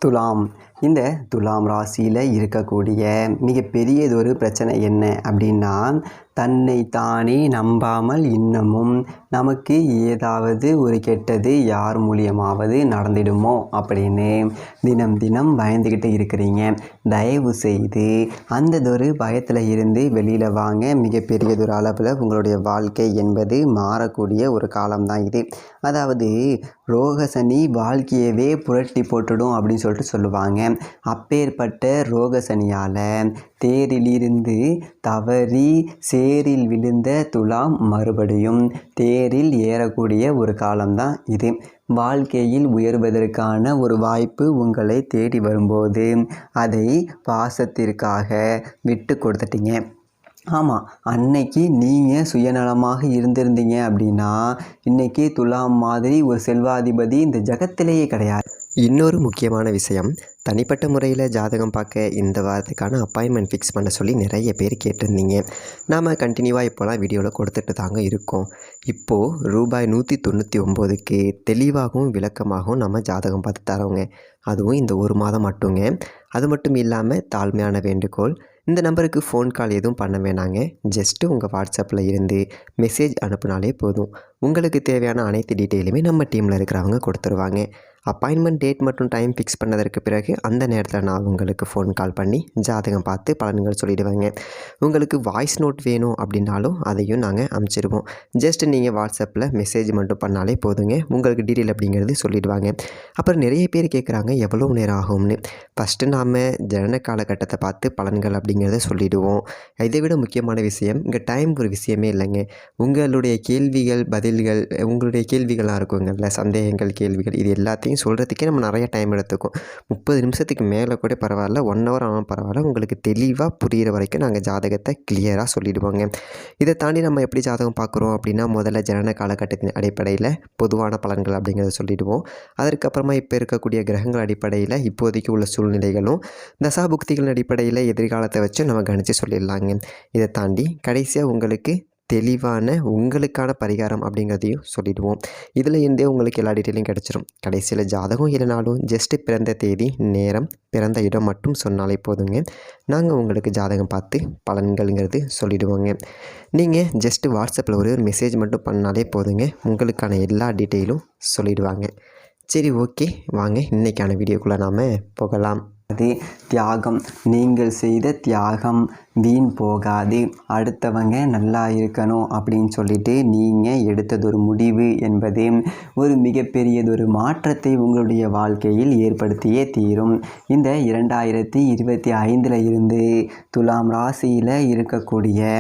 துலாம். இந்த துலாம் ராசியில் இருக்கக்கூடிய மிகப்பெரியதொரு பிரச்சனை என்ன அப்படின்னா, தன்னை தானே நம்பாமல் இன்னமும் நமக்கு ஏதாவது ஒரு கெட்டது யார் மூலியமாவது நடந்துடுமோ அப்படின்னு தினம் தினம் பயந்துக்கிட்டு இருக்கிறீங்க. தயவு செய்து அந்ததொரு பயத்தில் இருந்து வெளியில் வாங்க. மிகப்பெரியதொரு அளவில் உங்களுடைய வாழ்க்கை என்பது மாறக்கூடிய ஒரு காலம்தான் இது. அதாவது ரோகசனி வாழ்க்கையவே புரட்டி போட்டுடும் அப்படின்னு சொல்லிட்டு சொல்லுவாங்க. அப்பேற்பட்ட ரோகசனியால் தேரிலிருந்து தவறி சேரில் விழுந்த துலாம் மறுபடியும் தேரில் ஏறக்கூடிய ஒரு காலம்தான் இது. வாழ்க்கையில் உயர்வதற்கான ஒரு வாய்ப்பு உங்களை தேடி வரும்போது அதை பாசத்திற்காக விட்டு கொடுத்துட்டீங்க. ஆமாம், அன்னைக்கு நீங்கள் சுயநலமாக இருந்திருந்தீங்க அப்படின்னா இன்றைக்கி துலாம் மாதிரி ஒரு செல்வாதிபதி இந்த ஜகத்திலேயே கிடையாது. இன்னொரு முக்கியமான விஷயம், தனிப்பட்ட முறையில் ஜாதகம் பார்க்க இந்த வாரத்துக்கான அப்பாயின்மெண்ட் ஃபிக்ஸ் பண்ண சொல்லி நிறைய பேர் கேட்டிருந்தீங்க. நாம் கண்டினியூவாக இப்போலாம் வீடியோவில் கொடுத்துட்டு தாங்க இருக்கோம். இப்போது ரூபாய் 199க்கு தெளிவாகவும் விளக்கமாகவும் நம்ம ஜாதகம் பார்த்து தரோங்க. அதுவும் இந்த ஒரு மாதம் மட்டுங்க. அது மட்டும் இல்லாமல் தாழ்மையான வேண்டுகோள், இந்த நம்பருக்கு ஃபோன் கால் எதுவும் பண்ண வேணாங்க. ஜஸ்ட்டு உங்கள் வாட்ஸ்அப்பில் இருந்து மெசேஜ் அனுப்புனாலே போதும். உங்களுக்கு தேவையான அனைத்து டீட்டெயிலுமே நம்ம டீமில் இருக்கிறவங்க கொடுத்துருவாங்க. அப்பாயின்மெண்ட் டேட் மற்றும் டைம் ஃபிக்ஸ் பண்ணதற்கு பிறகு அந்த நேரத்தில் நான் உங்களுக்கு ஃபோன் கால் பண்ணி ஜாதகம் பார்த்து பலன்கள் சொல்லிவிடுவேங்க. உங்களுக்கு வாய்ஸ் நோட் வேணும் அப்படின்னாலும் அதையும் நாங்கள் அனுப்பிச்சிடுவோம். ஜஸ்ட் நீங்கள் வாட்ஸ்அப்பில் மெசேஜ் மட்டும் பண்ணாலே போதுங்க. உங்களுக்கு டீட்டெயில் அப்படிங்கிறது சொல்லிவிடுவாங்க. அப்புறம் நிறைய பேர் கேட்குறாங்க எவ்வளோ நேரம் ஆகும்னு. ஃபஸ்ட்டு நாம் ஜனன காலகட்டத்தை பார்த்து பலன்கள் அப்படிங்கிறத சொல்லிவிடுவோம். இதை விட முக்கியமான விஷயம், இங்கே டைம் ஒரு விஷயமே இல்லைங்க. உங்களுடைய கேள்விகள் பதில்கள், உங்களுடைய கேள்விகளாக இருக்குங்கள்ல, சந்தேகங்கள் கேள்விகள், இது எல்லாத்தையும் சொல்கிறதுக்கே நம்ம நிறைய டைம் எடுத்துக்கும். 30 நிமிஷத்துக்கு மேலே கூட பரவாயில்ல, 1 ஹவர் ஆனாலும் பரவாயில்ல, உங்களுக்கு தெளிவாக புரிகிற வரைக்கும் நாங்கள் ஜாதகத்தை கிளியராக சொல்லிவிடுவோங்க. இதை தாண்டி நம்ம எப்படி ஜாதகம் பார்க்குறோம் அப்படின்னா, முதல்ல ஜனன காலகட்டத்தின் அடிப்படையில் பொதுவான பலன்கள் அப்படிங்கிறத சொல்லிவிடுவோம். அதற்கப்புறமா இப்போ இருக்கக்கூடிய கிரகங்கள் அடிப்படையில் இப்போதைக்கு உள்ள சூழ்நிலைகளும் தசாபுக்திகளின் அடிப்படையில் எதிர்காலத்தை வச்சு நம்ம கணித்து சொல்லிடலாங்க. இதை தாண்டி கடைசியாக உங்களுக்கு தெளிவான உங்களுக்கான பரிகாரம் அப்படிங்கிறதையும் சொல்லிவிடுவோம். இதில் இருந்தே உங்களுக்கு எல்லா டீட்டெயிலும் கிடச்சிரும். கடைசியில் ஜாதகம் இல்லைனாலும் ஜஸ்ட்டு பிறந்த தேதி, நேரம், பிறந்த இடம் மட்டும் சொன்னாலே போதுங்க. நாங்கள் உங்களுக்கு ஜாதகம் பார்த்து பலன்கள்ங்கிறது சொல்லிவிடுவோங்க. நீங்கள் ஜஸ்ட்டு வாட்ஸ்அப்பில் ஒரு மெசேஜ் மட்டும் பண்ணாலே போதுங்க. உங்களுக்கான எல்லா டீட்டெயிலும் சொல்லிவிடுவாங்க. சரி, ஓகே, வாங்க இன்றைக்கான வீடியோக்குள்ளே நாம் போகலாம். அது தியாகம். நீங்கள் செய்த தியாகம் வீண் போகாது. அடுத்தவங்க நல்லா இருக்கணும் அப்படின்னு சொல்லிட்டு நீங்கள் எடுத்ததொரு முடிவு என்பது ஒரு மிகப்பெரியதொரு மாற்றத்தை உங்களுடைய வாழ்க்கையில் ஏற்படுத்தியே தீரும். இந்த 2025 இருந்து துலாம் ராசியில் இருக்கக்கூடிய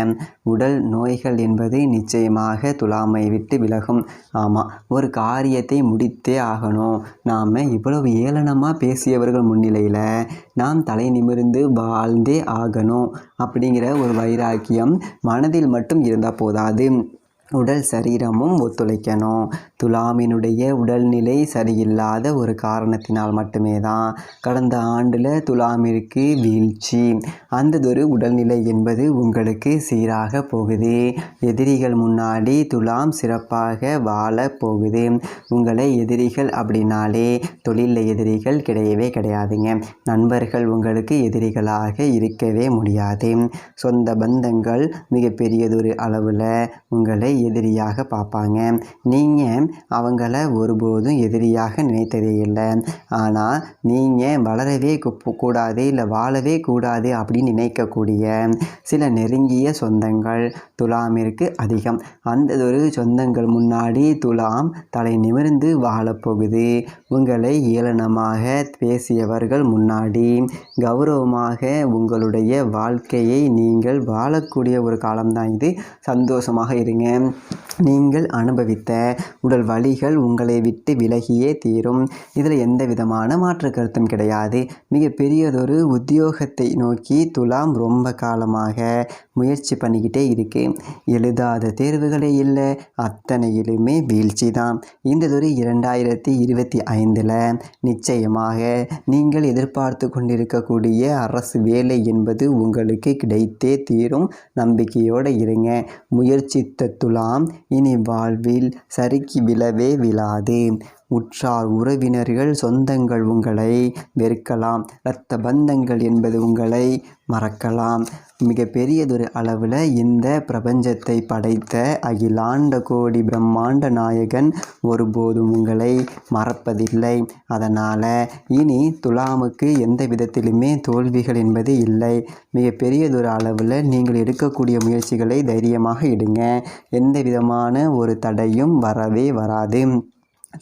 உடல் நோய்கள் என்பது நிச்சயமாக துலாமை விட்டு விலகும். ஆமாம், ஒரு காரியத்தை முடித்தே ஆகணும். நாம் இவ்வளவு ஏளனமாக பேசியவர்கள் முன்னிலையில் நாம் தலை நிமிர்ந்து வாழ்ந்தே ஆகணும் அப்படிங்கிற ஒரு வைராக்கியம் மனதில் மட்டும் இருந்தால் போதாது, உடல் சரீரமும் ஒத்துழைக்கணும். துலாமினுடைய உடல்நிலை சரியில்லாத ஒரு காரணத்தினால் மட்டுமே தான் கடந்த ஆண்டில் துலாமிற்கு வீழ்ச்சி. அந்ததொரு உடல்நிலை என்பது உங்களுக்கு சீராக போகுது. எதிரிகள் முன்னாடி துலாம் சிறப்பாக வாழ போகுது. உங்களை எதிரிகள் அப்படின்னாலே தொழிலில் எதிரிகள் கிடையவே கிடையாதுங்க. நண்பர்கள் உங்களுக்கு எதிரிகளாக இருக்கவே முடியாது. சொந்த பந்தங்கள் மிகப்பெரியதொரு அளவில் உங்களை எதிரியாக பார்ப்பாங்க. நீங்கள் அவங்கள ஒருபோதும் எதிரியாக நினைத்ததே இல்லை. ஆனால் நீங்கள் வளரவே கூடாது, இல்லை வாழவே கூடாது அப்படின்னு நினைக்கக்கூடிய சில நெருங்கிய சொந்தங்கள் துலாமிற்கு அதிகம். அந்ததொரு சொந்தங்கள் முன்னாடி துலாம் தலை நிமிர்ந்து வாழப்போகுது. உங்களை ஏளனமாக பேசியவர்கள் முன்னாடி கௌரவமாக உங்களுடைய வாழ்க்கையை நீங்கள் வாழக்கூடிய ஒரு காலம்தான் இது. சந்தோஷமாக இருங்க. நீங்கள் அனுபவித்த உடல் வலிகள் உங்களை விட்டு விலகியே தீரும். இதில் எந்த விதமான மாற்று கருத்தும் கிடையாது. மிகப்பெரியதொரு உத்தியோகத்தை நோக்கி துலாம் ரொம்ப காலமாக முயற்சி பண்ணிக்கிட்டே இருக்கு. எழுதாத தேர்வுகளே இல்லை, அத்தனையிலுமே வீழ்ச்சி தான். இந்ததொரு 2025 நிச்சயமாக நீங்கள் எதிர்பார்த்து கொண்டிருக்கக்கூடிய அரசு வேலை என்பது உங்களுக்கு கிடைத்தே தீரும். நம்பிக்கையோடு இருங்க. முயற்சித்த துலாம் இனி வாழ்வில் சறுக்கி விழவே விழாது. உற்றார் உறவினர்கள் சொந்தங்கள் உங்களை வெறுக்கலாம். இரத்த பந்தங்கள் என்பது உங்களை மறக்கலாம். மிக பெரியதொரு அளவில் இந்த பிரபஞ்சத்தை படைத்த அகிலாண்ட கோடி பிரம்மாண்ட நாயகன் ஒருபோதும் உங்களை மறப்பதில்லை. அதனால் இனி துலாமுக்கு எந்த விதத்திலுமே தோல்விகள் என்பது இல்லை. மிக பெரியதொரு அளவில் நீங்கள் எடுக்கக்கூடிய முயற்சிகளை தைரியமாக எடுங்க. எந்த விதமான ஒரு தடையும் வரவே வராது.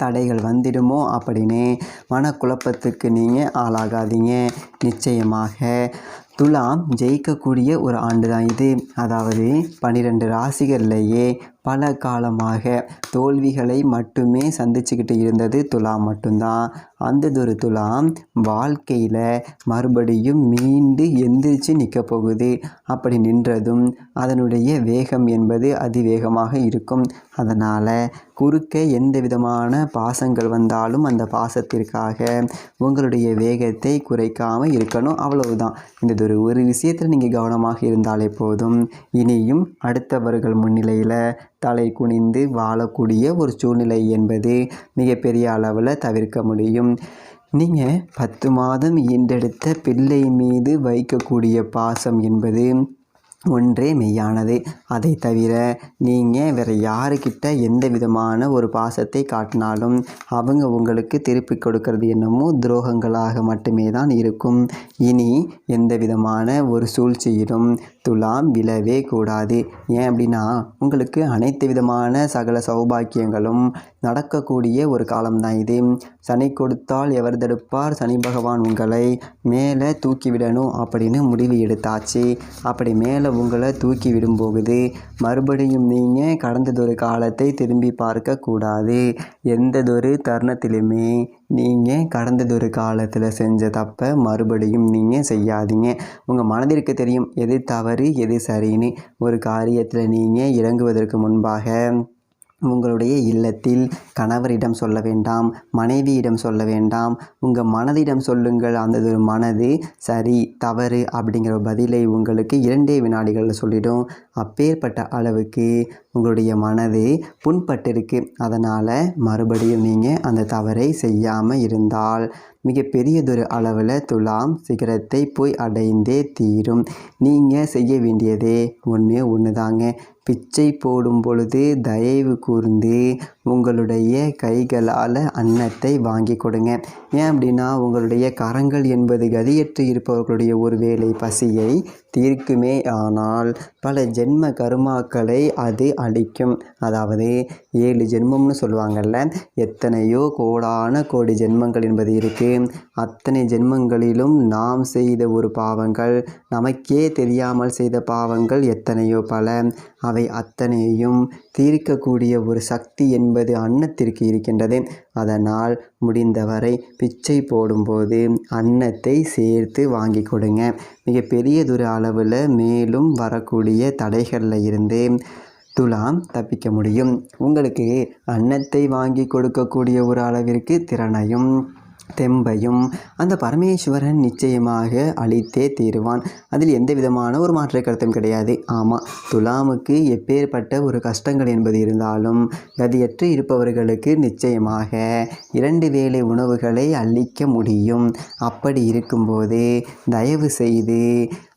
தடைகள் வந்துடுமோ அப்படின்னு மனக்குழப்பத்துக்கு நீங்கள் ஆளாகாதீங்க. நிச்சயமாக துலாம் ஜெயிக்கக்கூடிய ஒரு ஆண்டு தான் இது. அதாவது 12 ராசிகள்லேயே பல காலமாக தோல்விகளை மட்டுமே சந்திச்சுக்கிட்டு இருந்தது துலாம் மட்டும்தான். அந்ததொரு துலாம் வாழ்க்கையில் மறுபடியும் மீண்டு எந்திரிச்சு நிற்க போகுது. அப்படி நின்றதும் அதனுடைய வேகம் என்பது அதிவேகமாக இருக்கும். அதனால் குறுக்க எந்த விதமான பாசங்கள் வந்தாலும் அந்த பாசத்திற்காக உங்களுடைய வேகத்தை குறைக்காமல் இருக்கணும். அவ்வளவுதான். இந்த ஒரு விஷயத்தில் நீங்கள் கவனமாக இருந்தாலே போதும். இனியும் அடுத்தவர்கள் முன்னிலையில் தலை குனிந்து வாழக்கூடிய ஒரு சூழ்நிலை என்பது மிகப்பெரிய அளவில் தவிர்க்க முடியும். நீங்கள் 10 மாதம் ஈண்டெடுத்த பிள்ளை மீது வைக்கக்கூடிய பாசம் என்பது ஒன்றே மெய்யானது. அதை தவிர நீங்கள் வேறு யாருக்கிட்ட எந்த விதமான ஒரு பாசத்தை காட்டினாலும் அவங்க உங்களுக்கு திருப்பி கொடுக்கறது என்னமோ துரோகங்களாக மட்டுமே தான் இருக்கும். இனி எந்த விதமான ஒரு சூழ்ச்சியிலும் துலாம் விழவே கூடாது. ஏன் அப்படின்னா உங்களுக்கு அனைத்து விதமான சகல சௌபாக்கியங்களும் நடக்கக்கூடிய ஒரு காலம்தான் இது. சனி கொடுத்தால் எவர் தடுப்பார், சனி பகவான் உங்களை மேலே தூக்கிவிடணும் அப்படின்னு முடிவு எடுத்தாச்சு. அப்படி மேலே உங்களை தூக்கி விடும் போகுது. மறுபடியும் நீங்கள் கடந்ததொரு காலத்தை திரும்பி பார்க்கக்கூடாது. எந்ததொரு தருணத்திலுமே நீங்கள் கடந்ததொரு காலத்தில் செஞ்ச தப்பை மறுபடியும் நீங்கள் செய்யாதீங்க. உங்கள் மனதிற்கு தெரியும் எது தவறு எது சரின்னு. ஒரு காரியத்தில் நீங்கள் இறங்குவதற்கு முன்பாக உங்களுடைய இல்லத்தில் கணவரிடம் சொல்ல வேண்டாம், மனைவியிடம் சொல்ல வேண்டாம், உங்கள் மனதிடம் சொல்லுங்கள். அந்த ஒரு மனது சரி தவறு அப்படிங்கிற பதிலை உங்களுக்கு 2 வினாடிகளில் சொல்லிடும். அப்பேற்பட்ட அளவுக்கு உங்களுடைய மனது புண்பட்டிருக்கு. அதனால் மறுபடியும் நீங்கள் அந்த தவறை செய்யாமல் இருந்தால் மிகப்பெரியதொரு அளவில் துலாம் சிகரத்தை போய் அடைந்தே தீரும். நீங்கள் செய்ய வேண்டியதே ஒன்று தாங்க. பிச்சை போடும் பொழுது தயவு கூர்ந்து உங்களுடைய கைகளால் அன்னத்தை வாங்கி கொடுங்க. ஏன் அப்படின்னா உங்களுடைய கரங்கள் என்பது கதியற்று இருப்பவர்களுடைய ஒரு வேளை பசியை தீர்க்குமே. ஆனால் பல ஜென்ம கருமாக்களை அது அழிக்கும். அதாவது 7 ஜென்மம்னு சொல்லுவாங்கள்ல, எத்தனையோ கோடான கோடி ஜென்மங்கள் என்பது இருக்குது. அத்தனை ஜென்மங்களிலும் நாம் செய்த ஒரு பாவங்கள், நமக்கே தெரியாமல் செய்த பாவங்கள் எத்தனையோ பல. அவை அத்தனையும் தீர்க்கக்கூடிய ஒரு சக்தி என்பது அன்னத்திற்கு இருக்கின்றது. அதனால் முடிந்தவரை பிச்சை போடும்போது அன்னத்தை சேர்த்து வாங்கி கொடுங்க. மிக பெரியதொரு அளவில் மேலும் வரக்கூடிய தடைகளில் இருந்து துலாம் தப்பிக்க முடியும். உங்களுக்கு அன்னத்தை வாங்கி கொடுக்கக்கூடிய ஒரு அளவிற்கு திறனையும் தெம்பையும் அந்த பரமேஸ்வரன் நிச்சயமாக அளித்தே தீருவான். அதில் எந்த விதமான ஒரு மாற்று கருத்தும் கிடையாது. ஆமாம், துலாமுக்கு எப்பேற்பட்ட ஒரு கஷ்டங்கள் என்பது இருந்தாலும் கதியற்று இருப்பவர்களுக்கு நிச்சயமாக 2 வேளை உணவுகளை அளிக்க முடியும். அப்படி இருக்கும்போது தயவு செய்து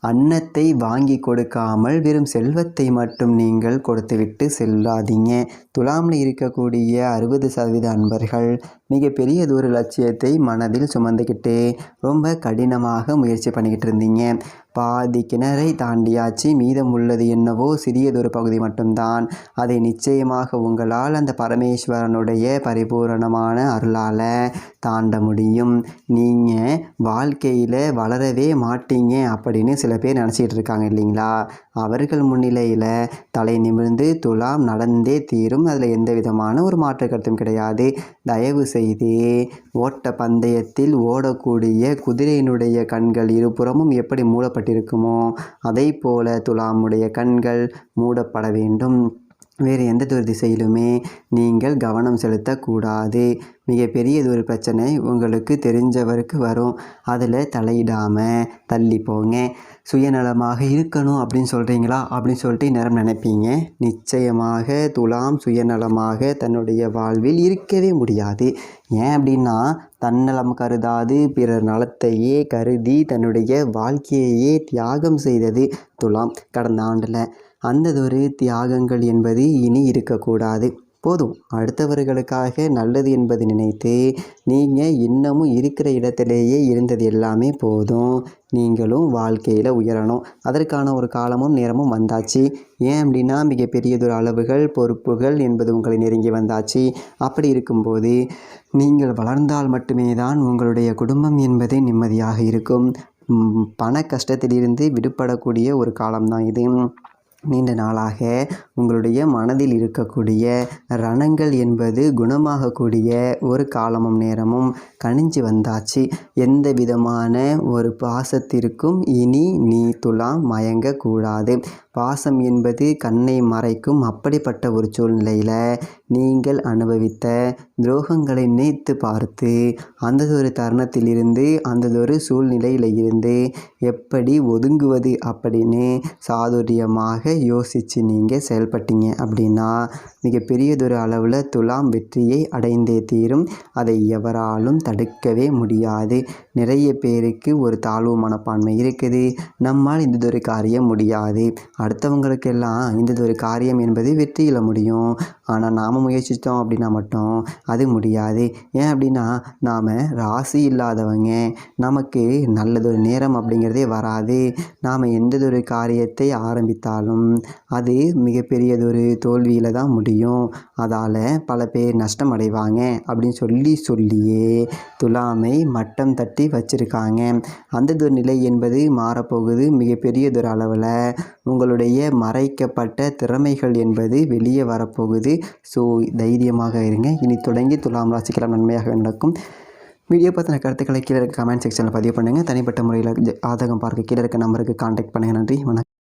அன்னத்தை வாங்கி கொடுக்காமல் வெறும் செல்வத்தை மட்டும் நீங்கள் கொடுத்துவிட்டு செல்லாதீங்க. துலாமில் இருக்கக்கூடிய 60% அன்பர்கள் மிகப்பெரியதொரு லட்சியத்தை மனதில் சுமந்துக்கிட்டு ரொம்ப கடினமாக முயற்சி பண்ணிக்கிட்டு இருந்தீங்க. பாதி கிணறை தாண்டியாச்சு. மீதம் உள்ளது என்னவோ சிறியதொரு பகுதி மட்டும்தான். அதை நிச்சயமாக உங்களால் அந்த பரமேஸ்வரனுடைய பரிபூரணமான அருளால் தாண்ட முடியும். நீங்கள் வாழ்க்கையில் வளரவே மாட்டீங்க அப்படின்னு சில பேர் நினச்சிக்கிட்டு இருக்காங்க இல்லைங்களா? அவர்கள் முன்னிலையில் தலை நிமிர்ந்து துலாம் நடந்தே தீரும். அதில் எந்த விதமான ஒரு மாற்று கருத்தும் கிடையாது. தயவு செய்து ஓட்ட பந்தயத்தில் ஓடக்கூடிய குதிரையினுடைய கண்கள் இருபுறமும் எப்படி மூடப்பட்டிருக்குமோ அதை போல துலாமுடைய கண்கள் மூடப்பட வேண்டும். வேறு எந்ததொரு திசையிலுமே நீங்கள் கவனம் செலுத்தக்கூடாது. மிகப்பெரியதொரு பிரச்சனை உங்களுக்கு தெரிஞ்சவருக்கு வரும். அதில் தலையிடாமல் தள்ளி போங்க. சுயநலமாக இருக்கணும் அப்படின்னு சொல்கிறீங்களா அப்படின்னு சொல்லிட்டு நேரம் நினைப்பீங்க. நிச்சயமாக துலாம் சுயநலமாக தன்னுடைய வாழ்வில் இருக்கவே முடியாது. ஏன் அப்படின்னா தன்னலம் கருதாது பிறர் நலத்தையே கருதி தன்னுடைய வாழ்க்கையையே தியாகம் செய்தது துலாம் கடந்த ஆண்டில். அந்ததொரு தியாகங்கள் என்பது இனி இருக்கக்கூடாது. போதும், அடுத்தவர்களுக்காக நல்லது என்பது நினைத்து நீங்கள் இன்னமும் இருக்கிற இடத்திலேயே இருந்தது எல்லாமே போதும். நீங்களும் வாழ்க்கையில் உயரணும். அதற்கான ஒரு காலமும் நேரமும் வந்தாச்சு. ஏன் அப்படின்னா மிகப்பெரியதொரு அளவுகள் பொறுப்புகள் என்பது உங்களை நெருங்கி வந்தாச்சு. அப்படி இருக்கும்போது நீங்கள் வளர்ந்தால் மட்டுமே தான் உங்களுடைய குடும்பம் என்பது நிம்மதியாக இருக்கும். பண கஷ்டத்திலிருந்து விடுபடக்கூடிய ஒரு காலம்தான் இது. நீண்ட நாளாக உங்களுடைய மனதில் இருக்கக்கூடிய ரணங்கள் என்பது குணமாகக்கூடிய ஒரு காலமும் நேரமும் கனிஞ்சு வந்தாச்சு. எந்த விதமான ஒரு பாசத்திற்கும் இனி நீ துலாம் மயங்கக்கூடாது. பாசம் என்பது கண்ணை மறைக்கும். அப்படிப்பட்ட ஒரு சூழ்நிலையில் நீங்கள் அனுபவித்த துரோகங்களை நினைத்து பார்த்து அந்ததொரு தருணத்திலிருந்து அந்ததொரு சூழ்நிலையில் இருந்து எப்படி ஒதுங்குவது அப்படின்னு சாதுரியமாக யோசித்து நீங்கள் செயல்பட்டீங்க அப்படின்னா மிகப்பெரியதொரு அளவில் துலாம் வெற்றியை அடைந்தே தீரும். அதை எவராலும் தடுக்கவே முடியாது. நிறைய பேருக்கு ஒரு தாழ்வு மனப்பான்மை இருக்குது. நம்மால் இந்ததொரு காரியம் முடியாது, அடுத்தவங்களுக்கெல்லாம் இந்ததொரு காரியம் என்பது வெற்றியில் முடியும், ஆனால் நாம் முயற்சித்தோம் அப்படின்னா மட்டும் அது முடியாது. ஏன் அப்படின்னா நாம் ராசி இல்லாதவங்க. நமக்கு நல்லதொரு நேரம் அப்படிங்கிறதே வராது. நாம் எந்ததொரு காரியத்தை ஆரம்பித்தாலும் அது மிகப்பெரியதொரு தோல்வியில் தான் முடியும். அதால் பல பேர் நஷ்டம் அடைவாங்க அப்படின்னு சொல்லியே துலாமை மட்டம் தட்டி வச்சுருக்காங்க. அந்ததொரு நிலை என்பது மாறப்போகுது. மிகப்பெரியதொரு அளவில் உங்களுடைய மறைக்கப்பட்ட திறமைகள் என்பது வெளியே வரப்போகுது. ஸோ தைரியமாக இருங்க. இனி தொடங்கி துலாம் ராசிக்கெல்லாம் நன்மையாக நடக்கும். வீடியோ பற்றின கருத்துக்களை கீழே இருக்க கமெண்ட் செக்ஷனில் பதிவு பண்ணுங்கள். தனிப்பட்ட முறையில் ஜாதகம் பார்க்க கீழே இருக்க நம்பருக்கு கான்டாக்ட் பண்ணுங்கள். நன்றி, வணக்கம்.